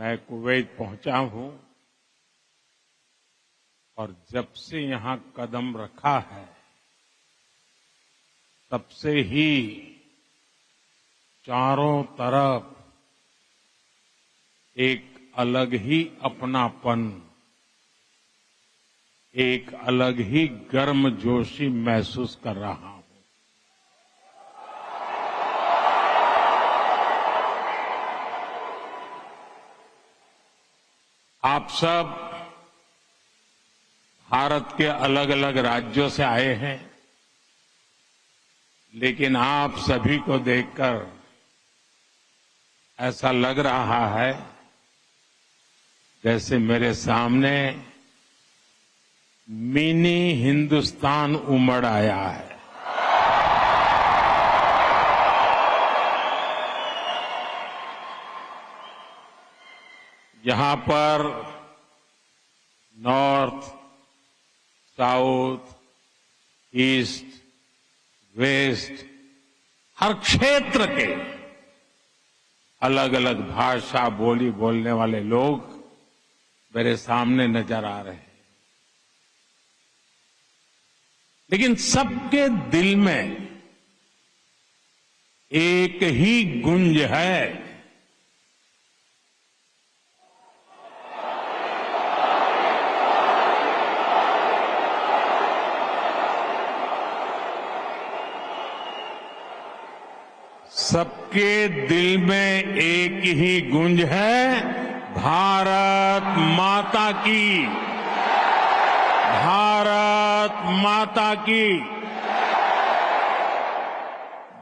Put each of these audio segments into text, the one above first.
मैं कुवैत पहुंचा हूं और जब से यहां कदम रखा है तब से ही चारों तरफ एक अलग ही अपनापन, एक अलग ही गर्मजोशी महसूस कर रहा हूं। आप सब भारत के अलग अलग राज्यों से आए हैं, लेकिन आप सभी को देखकर ऐसा लग रहा है जैसे मेरे सामने मिनी हिंदुस्तान उमड़ आया है। यहां पर नॉर्थ, साउथ, ईस्ट, वेस्ट, हर क्षेत्र के अलग अलग भाषा बोली बोलने वाले लोग मेरे सामने नजर आ रहे हैं, लेकिन सबके दिल में एक ही गुंज है, सबके दिल में एक ही गुंज है, भारत माता की, भारत माता की।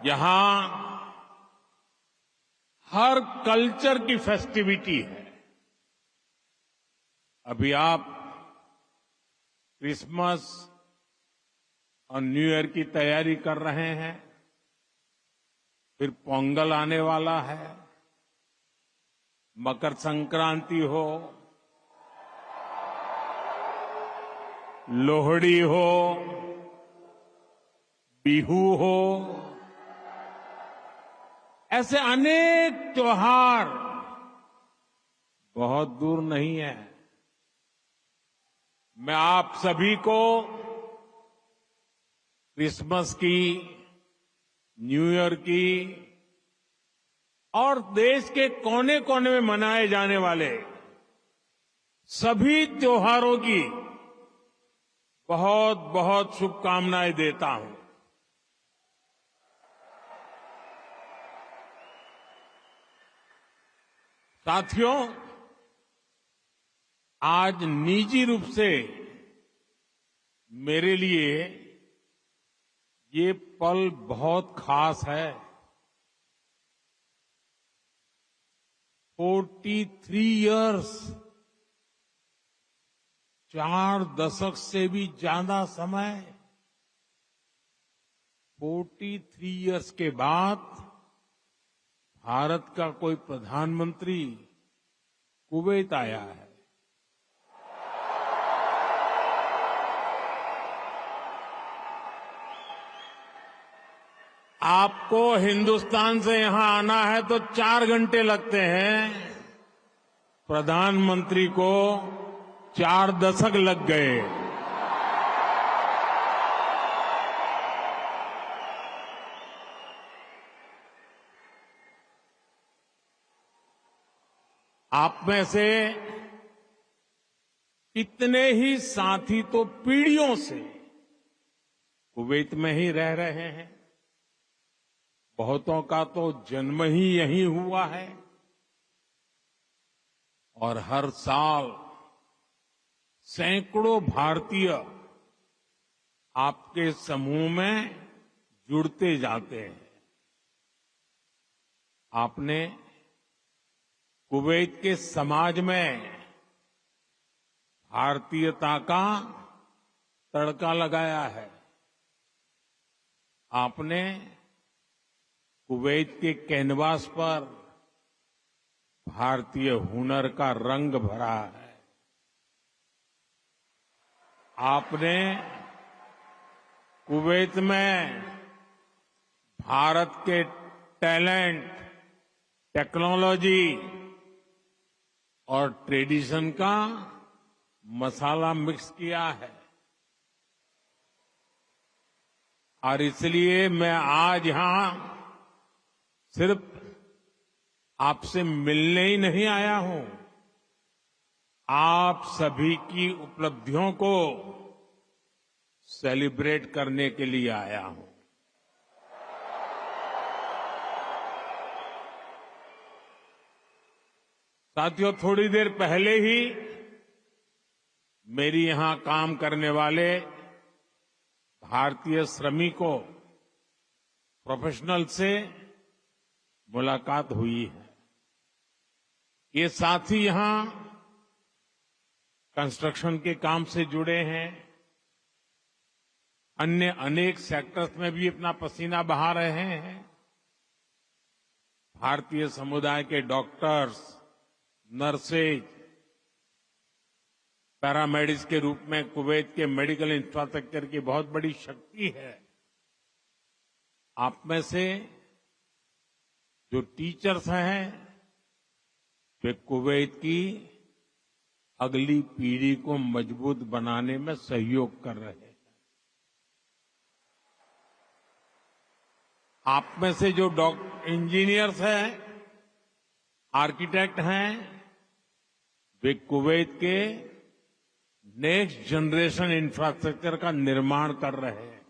यहां हर कल्चर की फेस्टिविटी है। अभी आप क्रिसमस और न्यू ईयर की तैयारी कर रहे हैं, फिर पोंगल आने वाला है, मकर संक्रांति हो, लोहड़ी हो, बिहू हो, ऐसे अनेक त्योहार बहुत दूर नहीं है। मैं आप सभी को क्रिसमस की, न्यू ईयर की और देश के कोने कोने में मनाए जाने वाले सभी त्योहारों की बहुत बहुत शुभकामनाएं देता हूं। साथियों, आज निजी रूप से मेरे लिए ये पल बहुत खास है। 43 इयर्स, 4 दशक से भी ज्यादा समय, 43 इयर्स के बाद भारत का कोई प्रधानमंत्री कुवैत आया है। आपको हिंदुस्तान से यहां आना है तो 4 घंटे लगते हैं, प्रधानमंत्री को 4 दशक लग गए। आप में से कितने ही साथी तो पीढ़ियों से कुवैत में ही रह रहे हैं, बहुतों का तो जन्म ही यहीं हुआ है और हर साल सैकड़ों भारतीय आपके समूह में जुड़ते जाते हैं। आपने कुवैत के समाज में भारतीयता का तड़का लगाया है। आपने कुवैत के कैनवास पर भारतीय हुनर का रंग भरा है। आपने कुवैत में भारत के टैलेंट, टेक्नोलॉजी और ट्रेडिशन का मसाला मिक्स किया है। और इसलिए मैं आज यहां सिर्फ आपसे मिलने ही नहीं आया हूं, आप सभी की उपलब्धियों को सेलिब्रेट करने के लिए आया हूं। साथियों, थोड़ी देर पहले ही मेरी यहां काम करने वाले भारतीय श्रमिकों, प्रोफेशनल से मुलाकात हुई है। ये साथी यहां कंस्ट्रक्शन के काम से जुड़े हैं, अन्य अनेक सेक्टर्स में भी अपना पसीना बहा रहे हैं। भारतीय समुदाय के डॉक्टर्स, नर्सेज, पैरामेडिक्स के रूप में कुवैत के मेडिकल इंफ्रास्ट्रक्चर की बहुत बड़ी शक्ति है। आप में से जो टीचर्स हैं, वे कुवैत की अगली पीढ़ी को मजबूत बनाने में सहयोग कर रहे हैं। आप में से जो इंजीनियर्स हैं, आर्किटेक्ट हैं, वे कुवैत के नेक्स्ट जनरेशन इंफ्रास्ट्रक्चर का निर्माण कर रहे हैं।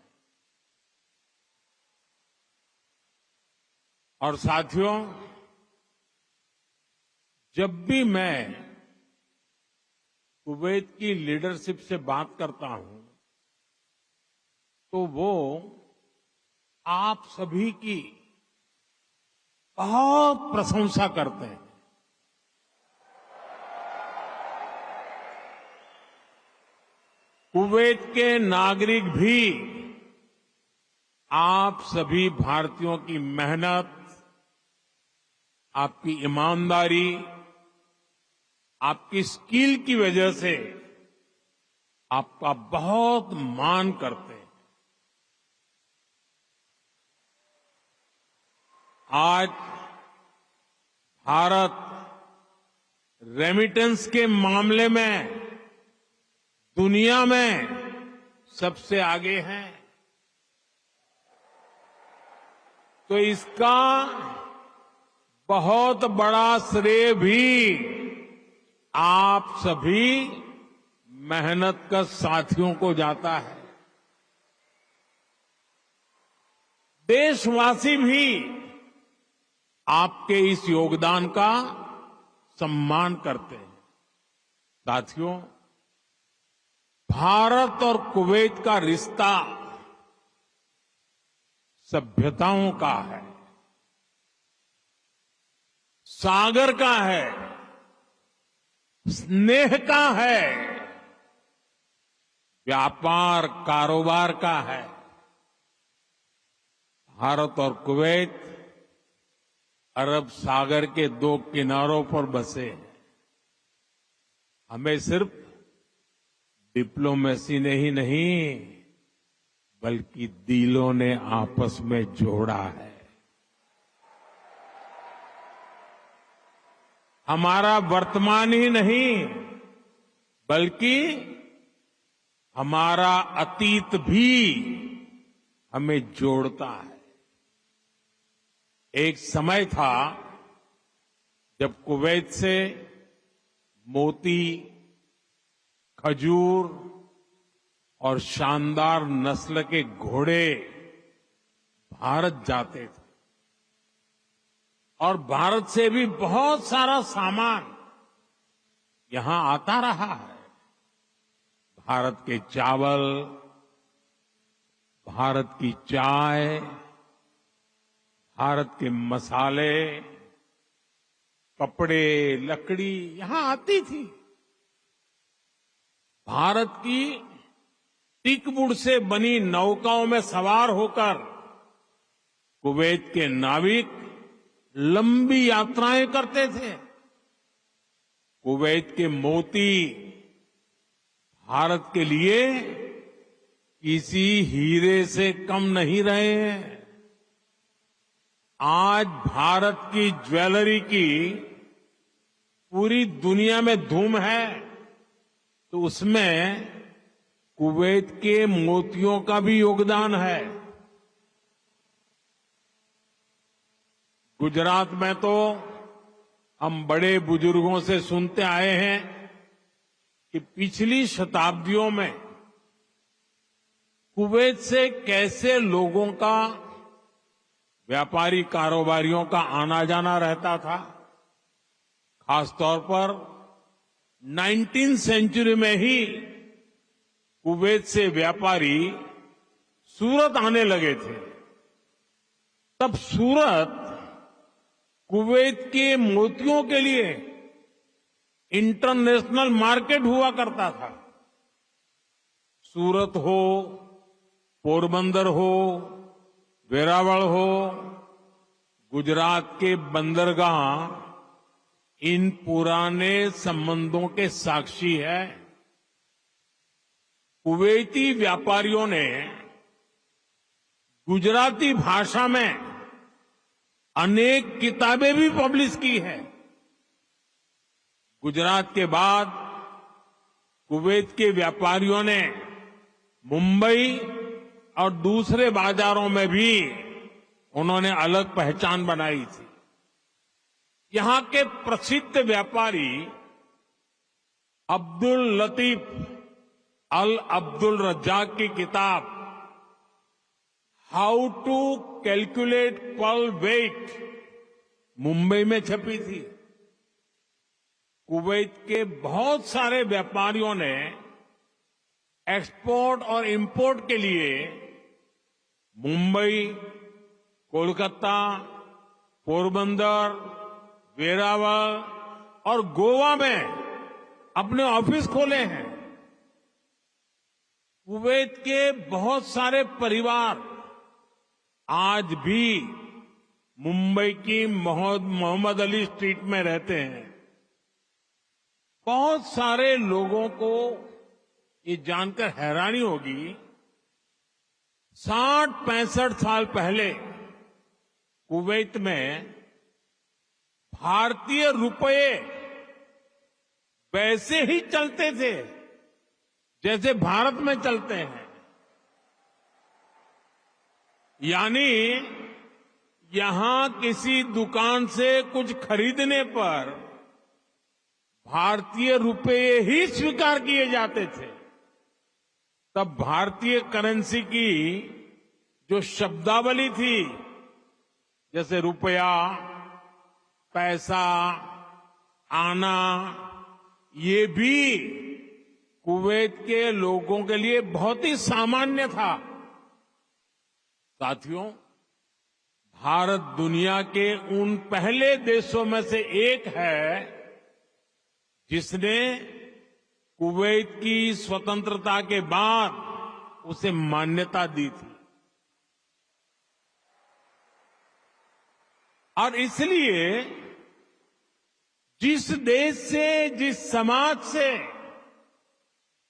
और साथियों, जब भी मैं कुवैत की लीडरशिप से बात करता हूं, तो वो आप सभी की बहुत प्रशंसा करते हैं। कुवैत के नागरिक भी आप सभी भारतीयों की मेहनत, आपकी ईमानदारी, आपकी स्किल की वजह से आपका बहुत मान करते हैं। आज भारत रेमिटेंस के मामले में दुनिया में सबसे आगे है, तो इसका बहुत बड़ा श्रेय भी आप सभी मेहनत कर साथियों को जाता है। देशवासी भी आपके इस योगदान का सम्मान करते हैं। साथियों, भारत और कुवैत का रिश्ता सभ्यताओं का है, सागर का है, स्नेह का है, व्यापार कारोबार का है। भारत और कुवैत अरब सागर के दो किनारों पर बसे हैं। हमें सिर्फ डिप्लोमेसी ने ही नहीं, बल्कि दिलों ने आपस में जोड़ा है। हमारा वर्तमान ही नहीं, बल्कि हमारा अतीत भी हमें जोड़ता है। एक समय था जब कुवैत से मोती, खजूर और शानदार नस्ल के घोड़े भारत जाते थे, और भारत से भी बहुत सारा सामान यहां आता रहा है। भारत के चावल, भारत की चाय, भारत के मसाले, कपड़े, लकड़ी यहां आती थी। भारत की टीकवुड से बनी नौकाओं में सवार होकर कुवैत के नाविक लंबी यात्राएं करते थे। कुवैत के मोती भारत के लिए किसी हीरे से कम नहीं रहे हैं। आज भारत की ज्वेलरी की पूरी दुनिया में धूम है, तो उसमें कुवैत के मोतियों का भी योगदान है। गुजरात में तो हम बड़े बुजुर्गों से सुनते आए हैं कि पिछली शताब्दियों में कुवैत से कैसे लोगों का, व्यापारी कारोबारियों का आना जाना रहता था। खासतौर पर 19वीं सेंचुरी में ही कुवैत से व्यापारी सूरत आने लगे थे। तब सूरत कुवैत के मोतियों के लिए इंटरनेशनल मार्केट हुआ करता था। सूरत हो, पोरबंदर हो, वेरावल हो, गुजरात के बंदरगाह इन पुराने संबंधों के साक्षी है। कुवैती व्यापारियों ने गुजराती भाषा में अनेक किताबें भी पब्लिश की है। गुजरात के बाद कुवैत के व्यापारियों ने मुंबई और दूसरे बाजारों में भी उन्होंने अलग पहचान बनाई थी। यहां के प्रसिद्ध व्यापारी अब्दुल लतीफ अल अब्दुल रज्जाक की किताब how to calculate pearl weight Mumbai में छपी थी। कुवैत के बहुत सारे व्यापारियों ने एक्सपोर्ट और इंपोर्ट के लिए मुंबई, कोलकाता, पोरबंदर, वेरावल और गोवा में अपने ऑफिस खोले हैं। कुवैत के बहुत सारे परिवार आज भी मुंबई की मोहम्मद अली स्ट्रीट में रहते हैं। बहुत सारे लोगों को ये जानकर हैरानी होगी, 60-65 साल पहले कुवैत में भारतीय रुपये वैसे ही चलते थे जैसे भारत में चलते हैं। यानी यहां किसी दुकान से कुछ खरीदने पर भारतीय रुपये ही स्वीकार किए जाते थे। तब भारतीय करेंसी की जो शब्दावली थी, जैसे रुपया, पैसा, आना, ये भी कुवैत के लोगों के लिए बहुत ही सामान्य था। साथियों, भारत दुनिया के उन पहले देशों में से एक है जिसने कुवैत की स्वतंत्रता के बाद उसे मान्यता दी थी। और इसलिए जिस देश से, जिस समाज से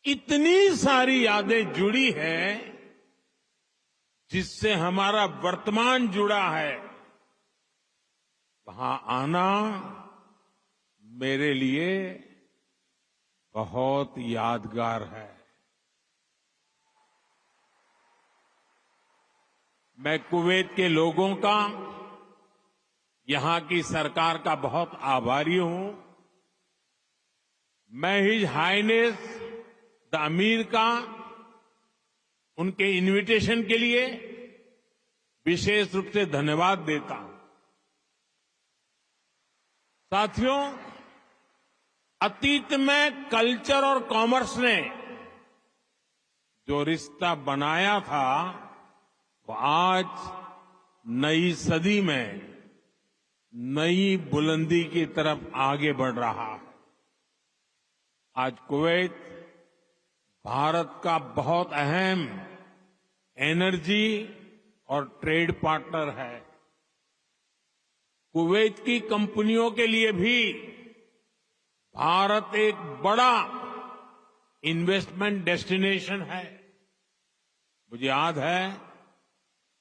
इतनी सारी यादें जुड़ी हैं, जिससे हमारा वर्तमान जुड़ा है, वहां आना मेरे लिए बहुत यादगार है। मैं कुवैत के लोगों का, यहां की सरकार का बहुत आभारी हूं। मैं हिज हाइनेस द अमीर का उनके इनविटेशन के लिए विशेष रूप से धन्यवाद देता हूं। साथियों, अतीत में कल्चर और कॉमर्स ने जो रिश्ता बनाया था, वो आज नई सदी में नई बुलंदी की तरफ आगे बढ़ रहा है। आज कुवैत भारत का बहुत अहम एनर्जी और ट्रेड पार्टनर है। कुवैत की कंपनियों के लिए भी भारत एक बड़ा इन्वेस्टमेंट डेस्टिनेशन है। मुझे याद है,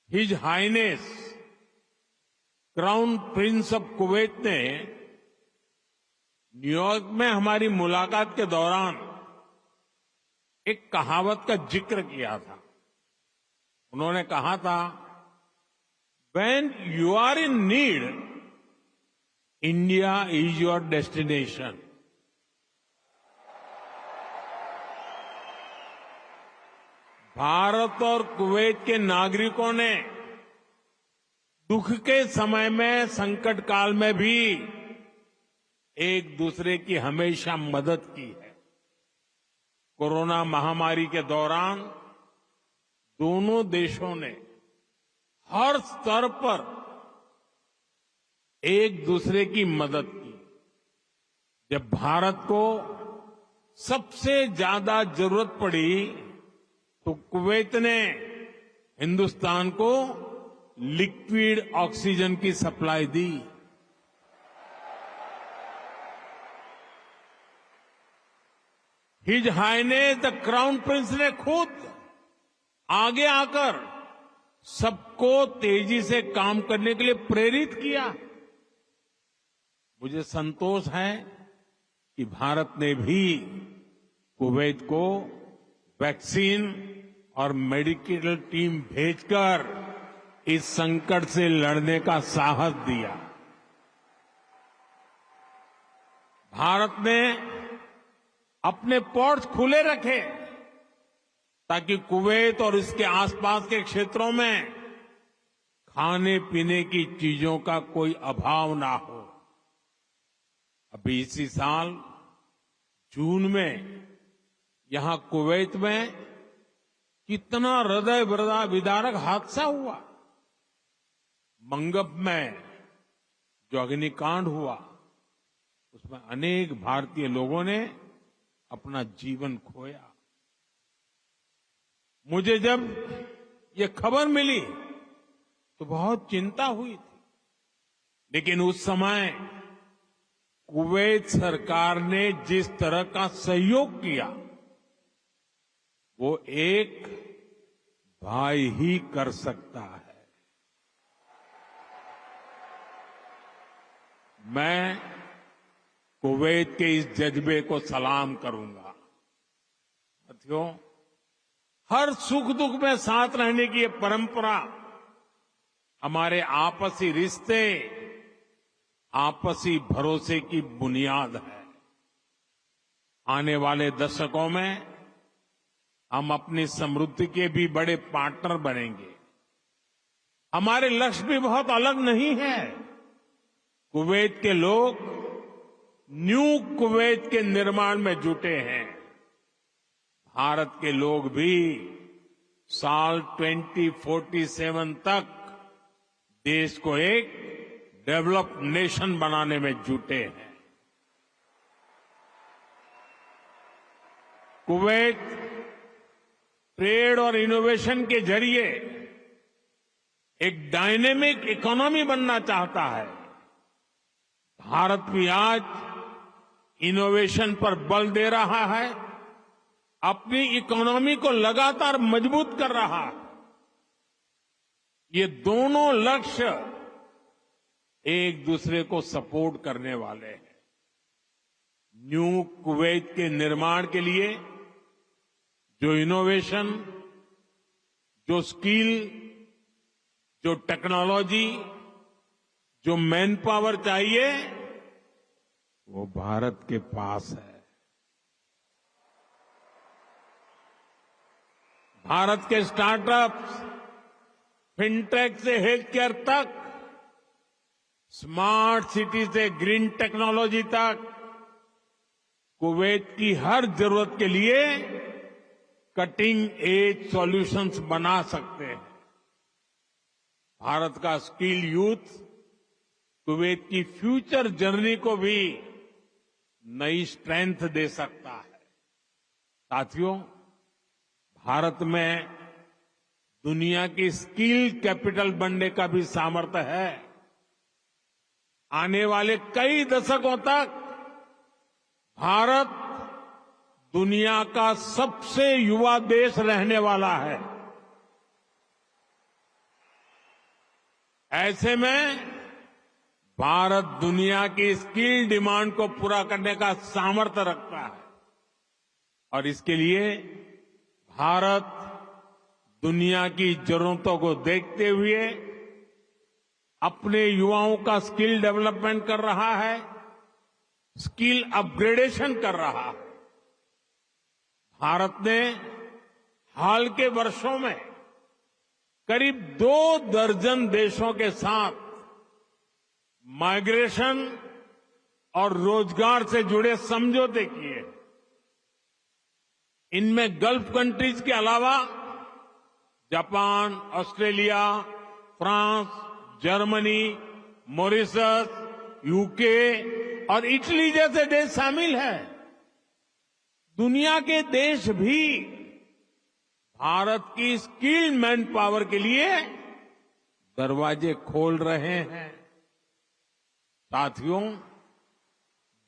his highness crown prince of Kuwait ने न्यूयॉर्क में हमारी मुलाकात के दौरान एक कहावत का जिक्र किया था। उन्होंने कहा था, "When you are in need, India is your destination." Bharat और कुवैत के नागरिकों ने दुख के समय में, संकट काल में भी एक दूसरे की हमेशा मदद की है। कोरोना महामारी के दौरान दोनों देशों ने हर स्तर पर एक दूसरे की मदद की। जब भारत को सबसे ज्यादा जरूरत पड़ी तो कुवैत ने हिंदुस्तान को लिक्विड ऑक्सीजन की सप्लाई दी। His highness the crown prince ने खुद आगे आकर सबको तेजी से काम करने के लिए प्रेरित किया। मुझे संतोष है कि भारत ने भी कुवैत को वैक्सीन और मेडिकल टीम भेजकर इस संकट से लड़ने का साहस दिया। भारत ने अपने पोर्ट्स खुले रखे ताकि कुवैत और इसके आसपास के क्षेत्रों में खाने पीने की चीजों का कोई अभाव ना हो। अभी इसी साल जून में यहां कुवैत में कितना हृदय विदारक हादसा हुआ। मंगब में जो अग्निकांड हुआ उसमें अनेक भारतीय लोगों ने अपना जीवन खोया। मुझे जब ये खबर मिली तो बहुत चिंता हुई थी, लेकिन उस समय कुवैत सरकार ने जिस तरह का सहयोग किया वो एक भाई ही कर सकता है। मैं कुवैत के इस जज्बे को सलाम करूंगा। साथियों, हर सुख दुख में साथ रहने की ये परंपरा हमारे आपसी रिश्ते, आपसी भरोसे की बुनियाद है। आने वाले दशकों में हम अपनी समृद्धि के भी बड़े पार्टनर बनेंगे। हमारे लक्ष्य भी बहुत अलग नहीं है। कुवैत के लोग न्यू कुवैत के निर्माण में जुटे हैं। भारत के लोग भी साल 2047 तक देश को एक डेवलप्ड नेशन बनाने में जुटे हैं। कुवैत ट्रेड और इनोवेशन के जरिए एक डायनेमिक इकोनॉमी बनना चाहता है। भारत भी आज इनोवेशन पर बल दे रहा है, अपनी इकोनॉमी को लगातार मजबूत कर रहा है। ये दोनों लक्ष्य एक दूसरे को सपोर्ट करने वाले हैं। न्यू कुवैत के निर्माण के लिए जो इनोवेशन, जो स्किल, जो टेक्नोलॉजी, जो मैन पावर चाहिए वो भारत के पास है। भारत के स्टार्टअप्स, फिनटेक से हेल्थ केयर तक, स्मार्ट सिटी से ग्रीन टेक्नोलॉजी तक, कुवैत की हर जरूरत के लिए कटिंग एज सॉल्यूशंस बना सकते हैं। भारत का स्किल यूथ कुवैत की फ्यूचर जर्नी को भी नई स्ट्रेंथ दे सकता है। साथियों, भारत में दुनिया की स्किल कैपिटल बनने का भी सामर्थ्य है। आने वाले कई दशकों तक भारत दुनिया का सबसे युवा देश रहने वाला है। ऐसे में भारत दुनिया की स्किल डिमांड को पूरा करने का सामर्थ्य रखता है और इसके लिए भारत दुनिया की जरूरतों को देखते हुए अपने युवाओं का स्किल डेवलपमेंट कर रहा है, स्किल अपग्रेडेशन कर रहा है। भारत ने हाल के वर्षों में करीब 2 दर्जन देशों के साथ माइग्रेशन और रोजगार से जुड़े समझौते किए। इनमें गल्फ कंट्रीज के अलावा Japan, Australia, France, Germany, Mauritius, UK और इटली जैसे देश शामिल हैं। दुनिया के देश भी भारत की स्किल्ड मैन पावर के लिए दरवाजे खोल रहे हैं। साथियों,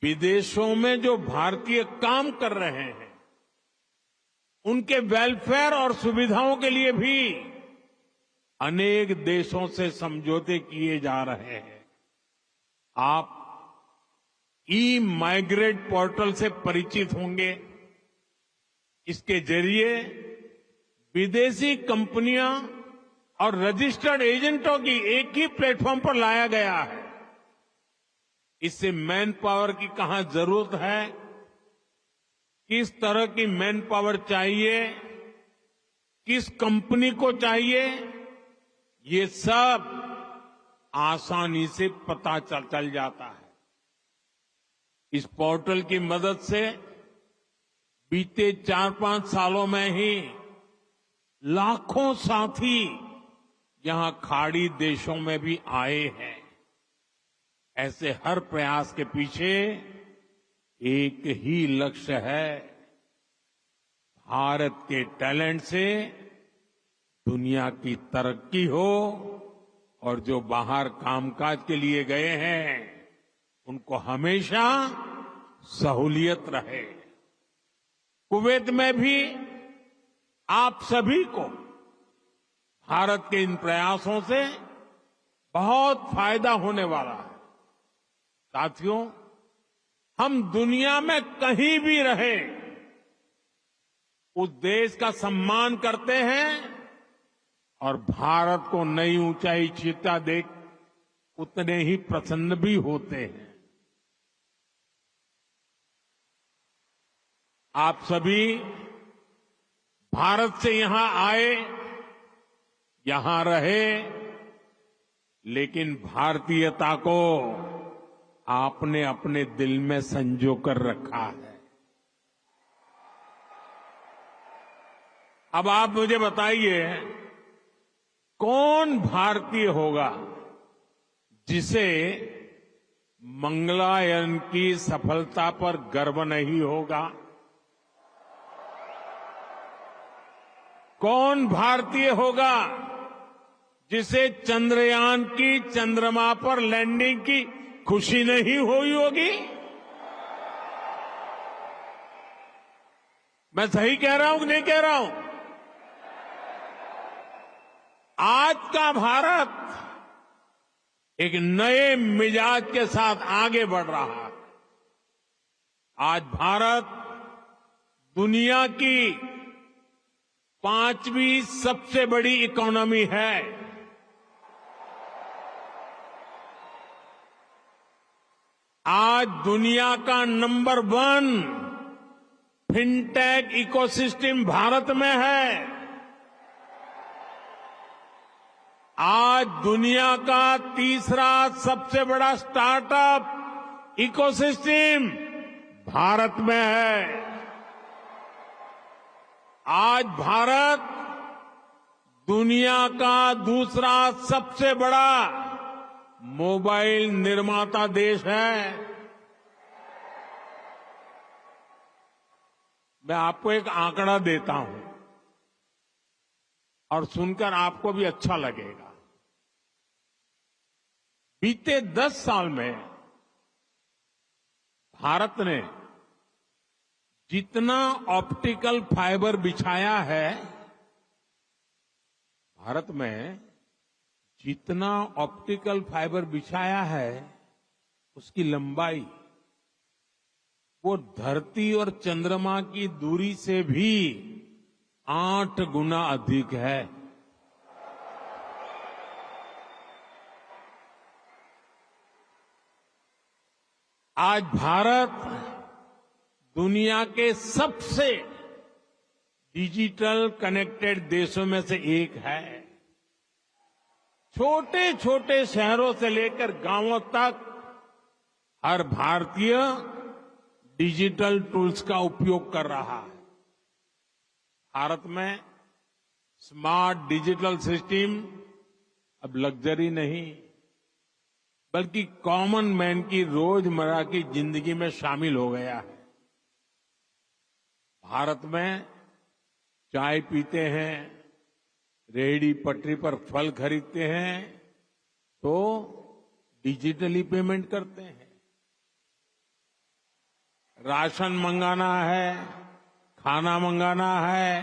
विदेशों में जो भारतीय काम कर रहे हैं उनके वेलफेयर और सुविधाओं के लिए भी अनेक देशों से समझौते किए जा रहे हैं। आप ई माइग्रेट पोर्टल से परिचित होंगे। इसके जरिए विदेशी कंपनियां और रजिस्टर्ड एजेंटों की एक ही प्लेटफॉर्म पर लाया गया है। इससे मैन पावर की कहां जरूरत है, किस तरह की मैन पावर चाहिए, किस कंपनी को चाहिए, ये सब आसानी से पता चल जाता है। इस पोर्टल की मदद से बीते 4-5 सालों में ही लाखों साथी यहां खाड़ी देशों में भी आए हैं। ऐसे हर प्रयास के पीछे एक ही लक्ष्य है, भारत के टैलेंट से दुनिया की तरक्की हो और जो बाहर कामकाज के लिए गए हैं उनको हमेशा सहूलियत रहे। कुवैत में भी आप सभी को भारत के इन प्रयासों से बहुत फायदा होने वाला है। साथियों, हम दुनिया में कहीं भी रहे उस देश का सम्मान करते हैं और भारत को नई ऊंचाई छूता देख उतने ही प्रसन्न भी होते हैं। आप सभी भारत से यहां आए, यहां रहे, लेकिन भारतीयता को आपने अपने दिल में संजो कर रखा है। अब आप मुझे बताइए, कौन भारतीय होगा जिसे मंगलायन की सफलता पर गर्व नहीं होगा? कौन भारतीय होगा जिसे चंद्रयान की चंद्रमा पर लैंडिंग की खुशी नहीं हुई होगी? मैं सही कह रहा हूं कि नहीं कह रहा हूं? आज का भारत एक नए मिजाज के साथ आगे बढ़ रहा है। आज भारत दुनिया की 5वीं सबसे बड़ी इकोनॉमी है। आज दुनिया का नंबर 1 फिनटेक इकोसिस्टम भारत में है। आज दुनिया का तीसरा सबसे बड़ा स्टार्टअप इकोसिस्टम भारत में है। आज भारत दुनिया का दूसरा सबसे बड़ा मोबाइल निर्माता देश है। मैं आपको एक आंकड़ा देता हूं और सुनकर आपको भी अच्छा लगेगा। बीते 10 साल में भारत ने जितना ऑप्टिकल फाइबर बिछाया है, भारत में जितना ऑप्टिकल फाइबर बिछाया है उसकी लंबाई वो धरती और चंद्रमा की दूरी से भी 8 गुना अधिक है। आज भारत दुनिया के सबसे डिजिटल कनेक्टेड देशों में से एक है। छोटे छोटे शहरों से लेकर गांवों तक हर भारतीय डिजिटल टूल्स का उपयोग कर रहा है। भारत में स्मार्ट डिजिटल सिस्टम अब लग्जरी नहीं बल्कि कॉमन मैन की रोजमर्रा की जिंदगी में शामिल हो गया है। भारत में चाय पीते हैं, रेहड़ी पटरी पर फल खरीदते हैं तो डिजिटली पेमेंट करते हैं। राशन मंगाना है, खाना मंगाना है,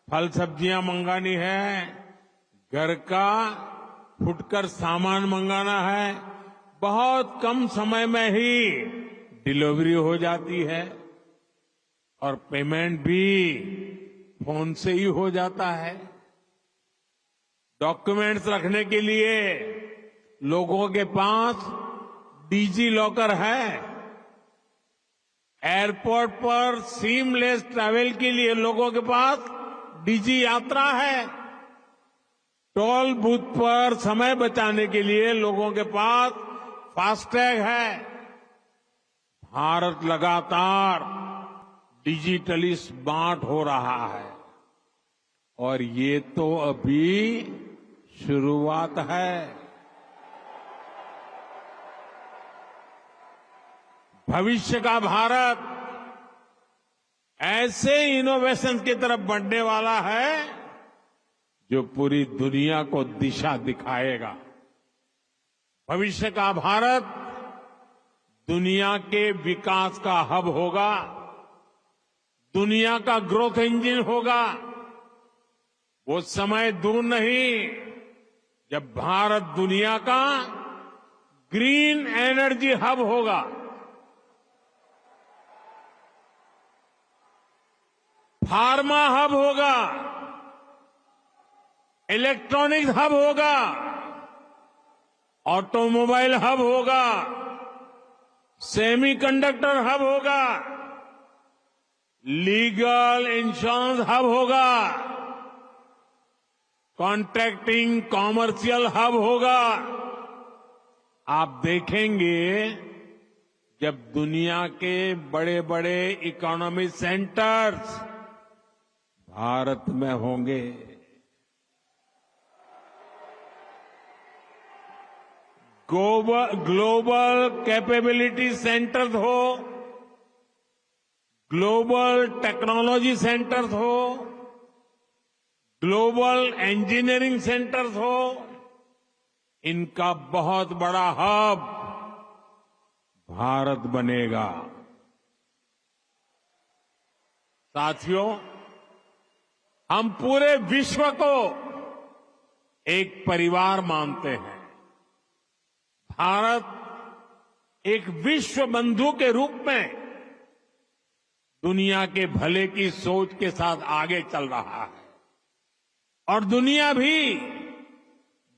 फल सब्जियां मंगानी है, घर का फुटकर सामान मंगाना है, बहुत कम समय में ही डिलीवरी हो जाती है और पेमेंट भी फोन से ही हो जाता है। डॉक्यूमेंट्स रखने के लिए लोगों के पास डिजी लॉकर है। एयरपोर्ट पर सीमलेस ट्रैवल के लिए लोगों के पास डिजी यात्रा है। टोल बूथ पर समय बचाने के लिए लोगों के पास फास्टैग है। भारत लगातार डिजिटली स्मार्ट हो रहा है और ये तो अभी शुरुआत है। भविष्य का भारत ऐसे इनोवेशन की तरफ बढ़ने वाला है जो पूरी दुनिया को दिशा दिखाएगा। भविष्य का भारत दुनिया के विकास का हब होगा, दुनिया का ग्रोथ इंजन होगा। वो समय दूर नहीं जब भारत दुनिया का ग्रीन एनर्जी हब होगा। फार्मा हब होगा, इलेक्ट्रॉनिक्स हब होगा, ऑटोमोबाइल हब होगा, सेमीकंडक्टर हब होगा, लीगल इंश्योरेंस हब होगा, कॉन्ट्रैक्टिंग कॉमर्शियल हब होगा। आप देखेंगे जब दुनिया के बड़े बड़े इकोनॉमी सेंटर्स भारत में होंगे। ग्लोबल कैपेबिलिटी सेंटर्स हो, ग्लोबल टेक्नोलॉजी सेंटर्स हो, ग्लोबल इंजीनियरिंग सेंटर्स हो, इनका बहुत बड़ा हब भारत बनेगा। साथियों, हम पूरे विश्व को एक परिवार मानते हैं। भारत एक विश्व बंधु के रूप में दुनिया के भले की सोच के साथ आगे चल रहा है और दुनिया भी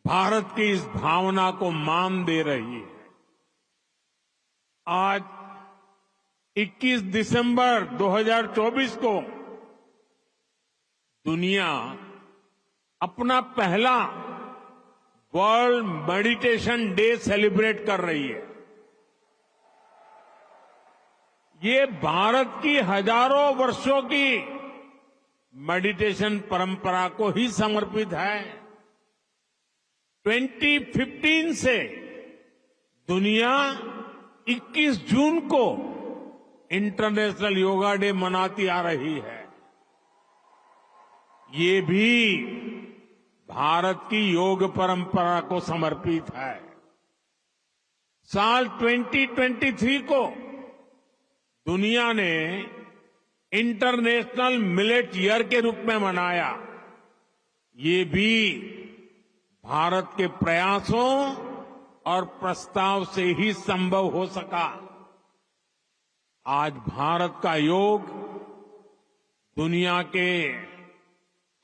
भारत की इस भावना को मान दे रही है। आज 21 दिसंबर 2024 को दुनिया अपना पहला वर्ल्ड मेडिटेशन डे सेलिब्रेट कर रही है। ये भारत की हजारों वर्षों की मेडिटेशन परंपरा को ही समर्पित है। 2015 से दुनिया 21 जून को इंटरनेशनल योगा डे मनाती आ रही है। ये भी भारत की योग परंपरा को समर्पित है। साल 2023 को दुनिया ने इंटरनेशनल मिलेट ईयर के रूप में मनाया। ये भी भारत के प्रयासों और प्रस्ताव से ही संभव हो सका। आज भारत का योग दुनिया के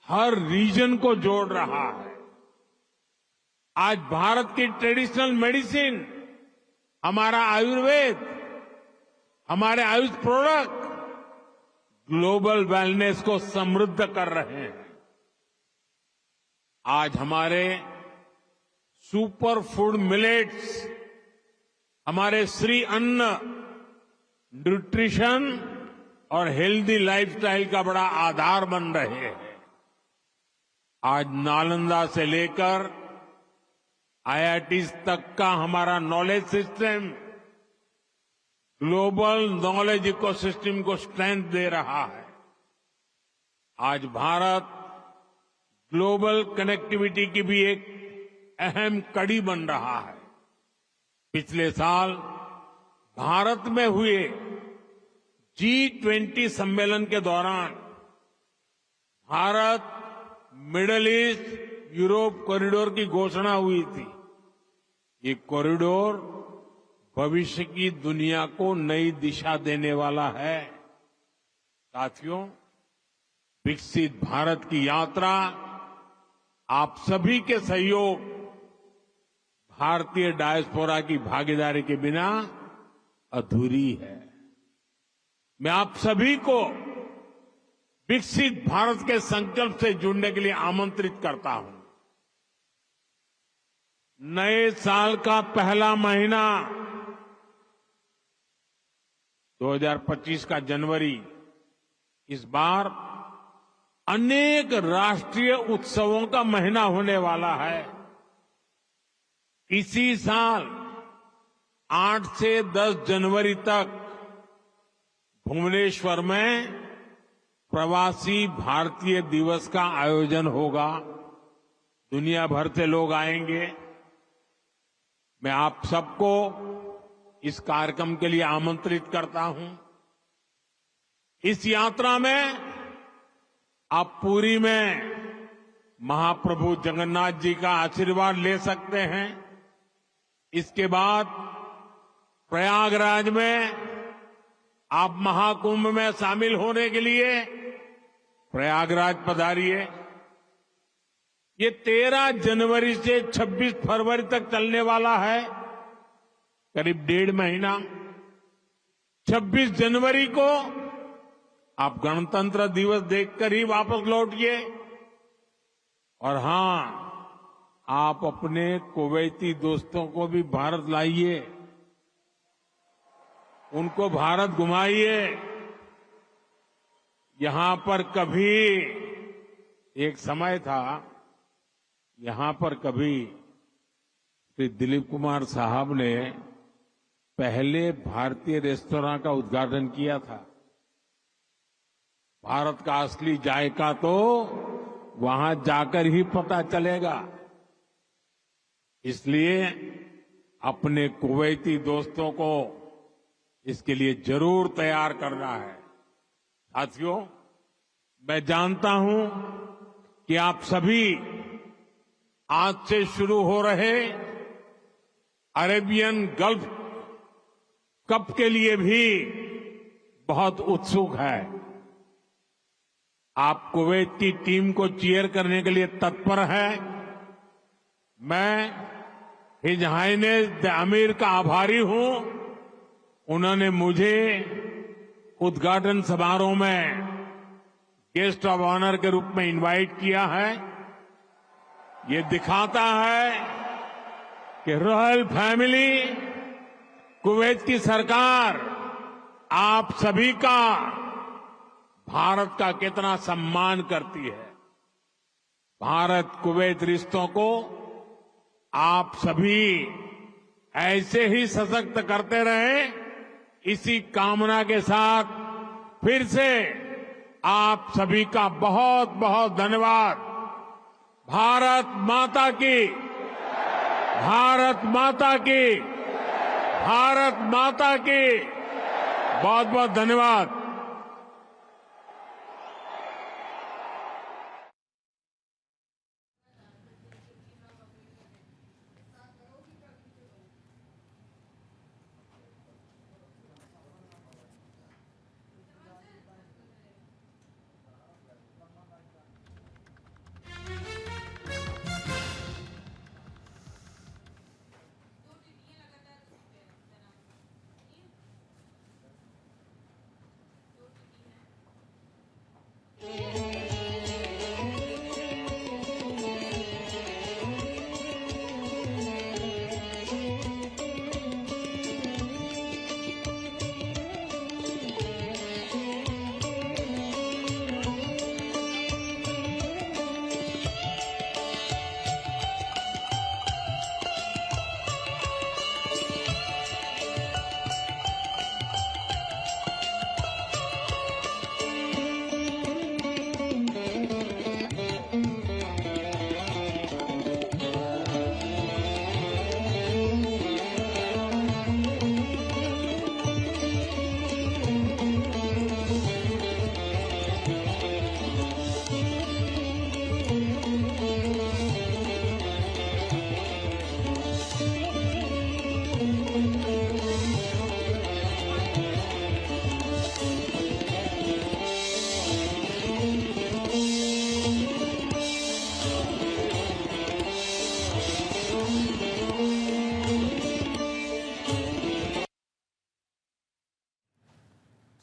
हर रीजन को जोड़ रहा है। आज भारत की ट्रेडिशनल मेडिसिन, हमारा आयुर्वेद, हमारे आयुष प्रोडक्ट ग्लोबल वेलनेस को समृद्ध कर रहे हैं। आज हमारे सुपर फूड मिलेट्स, हमारे श्री अन्न न्यूट्रिशन और हेल्दी लाइफस्टाइल का बड़ा आधार बन रहे हैं। आज नालंदा से लेकर आईआईटीज तक का हमारा knowledge system global knowledge ecosystem को स्ट्रेंथ दे रहा है। आज भारत ग्लोबल कनेक्टिविटी की भी एक अहम कड़ी बन रहा है। पिछले साल भारत में हुए G20 सम्मेलन के दौरान Bharat middle east Europe corridor की घोषणा हुई थी। ये कॉरिडोर भविष्य की दुनिया को नई दिशा देने वाला है। साथियों, विकसित भारत की यात्रा आप सभी के सहयोग, भारतीय डायस्पोरा की भागीदारी के बिना अधूरी है। मैं आप सभी को विकसित भारत के संकल्प से जुड़ने के लिए आमंत्रित करता हूं। नए साल का पहला महीना 2025 का जनवरी इस बार अनेक राष्ट्रीय उत्सवों का महीना होने वाला है। इसी साल 8 से 10 जनवरी तक भुवनेश्वर में प्रवासी भारतीय दिवस का आयोजन होगा। दुनिया भर से लोग आएंगे। मैं आप सबको इस कार्यक्रम के लिए आमंत्रित करता हूं। इस यात्रा में आप पुरी में महाप्रभु जगन्नाथ जी का आशीर्वाद ले सकते हैं। इसके बाद प्रयागराज में आप महाकुंभ में शामिल होने के लिए प्रयागराज पधारिए। ये 13 जनवरी से 26 फरवरी तक चलने वाला है, करीब 1.5 महीना। 26 जनवरी को आप गणतंत्र दिवस देखकर ही वापस लौटिए। और हां, आप अपने कुवैती दोस्तों को भी भारत लाइए, उनको भारत घुमाइए। यहां पर कभी एक समय था, यहां पर कभी श्री दिलीप कुमार साहब ने पहले भारतीय रेस्तोरां का उद्घाटन किया था। भारत का असली जायका तो वहां जाकर ही पता चलेगा। इसलिए अपने कुवैती दोस्तों को इसके लिए जरूर तैयार करना है। साथियों, मैं जानता हूं कि आप सभी आज से शुरू हो रहे अरेबियन गल्फ कप के लिए भी बहुत उत्सुक है। आप कुवैत की टीम को चीयर करने के लिए तत्पर है। मैं हिज हाइनेस द अमीर का आभारी हूं। उन्होंने मुझे उद्घाटन समारोह में गेस्ट ऑफ ऑनर के रूप में इनवाइट किया है। ये दिखाता है कि रॉयल फैमिली, कुवैत की सरकार आप सभी का, भारत का कितना सम्मान करती है। भारत कुवैत रिश्तों को आप सभी ऐसे ही सशक्त करते रहें, इसी कामना के साथ फिर से आप सभी का बहुत बहुत धन्यवाद। भारत माता की, भारत माता की, भारत माता की बहुत बहुत धन्यवाद।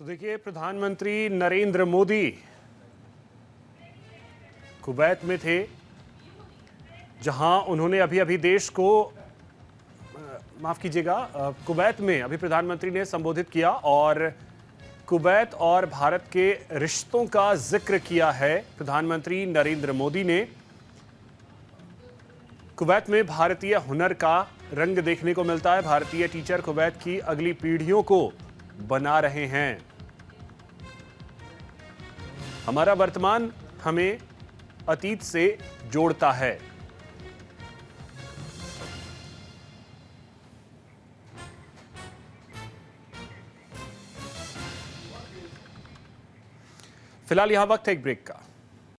तो देखिए, प्रधानमंत्री नरेंद्र मोदी कुवैत में थे, जहां उन्होंने अभी देश को माफ कीजिएगा, कुवैत में अभी प्रधानमंत्री ने संबोधित किया और कुवैत और भारत के रिश्तों का जिक्र किया है। प्रधानमंत्री नरेंद्र मोदी ने कुवैत में भारतीय हुनर का रंग देखने को मिलता है। भारतीय टीचर कुवैत की अगली पीढ़ियों को बना रहे हैं। हमारा वर्तमान हमें अतीत से जोड़ता है। फिलहाल यहां वक्त है एक ब्रेक का।